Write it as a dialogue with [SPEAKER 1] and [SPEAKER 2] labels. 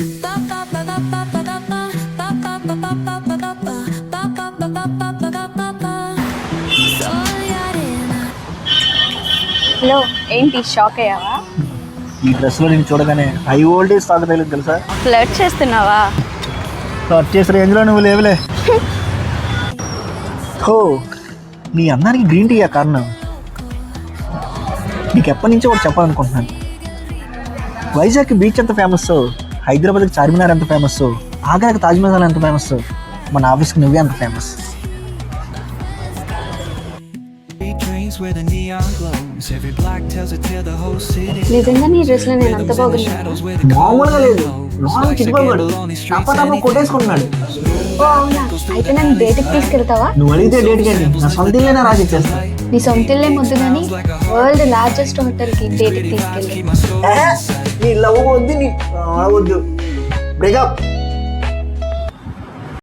[SPEAKER 1] Hello, ఏంటి shock అయ్యావా?
[SPEAKER 2] ఈ డ్రెస్లో నేను చూడగానే హై వోల్టేజ్ తాగలేదు తెలుసా.
[SPEAKER 1] ఫ్లర్ట్ చేస్తున్నావా?
[SPEAKER 2] కట్ చేసే రేంజ్లో నువ్వు లేవులే. హో, నీ అన్నానికి గ్రీన్ టీయా కారణం? నీకు ఎప్పటి నుంచో ఒకటి చెప్పాలనుకుంటున్నాను. వైజాగ్ బీచ్ ఎంత ఫేమస్, హైదరాబాద్కి చార్మినార్ ఎంత ఫేమస్, ఆగ్రాకి తాజ్మహల్ ఎంత ఫేమస్, మన ఆఫీస్కి నువ్వే అంత ఫేమస్.
[SPEAKER 1] నిజంగా నీ డ్రెస్ లో నేను అంత బాగున్నాను?
[SPEAKER 2] మామూలుగా లేదు, లోన్ చిట్టుకోడు టపా కొట్టేసుకుంటున్నాడు.
[SPEAKER 1] ఓ అవునా, అయితే నన్ను డేట్కి తీసుకెళ్తావా?
[SPEAKER 2] నువ్వు అడిగితే డేట్ కానీ నా సొంత ఇల్లేనా రాసి ఇచ్చేస్తా.
[SPEAKER 1] నీ సొంత ఇల్లే ముద్దు కానీ వరల్డ్ లార్జెస్ట్ హోటల్ కి డేట్కి తీసుకెళ్ళి.
[SPEAKER 2] నీ లవ్ వద్దు, నీ వద్దు, బ్రేకప్.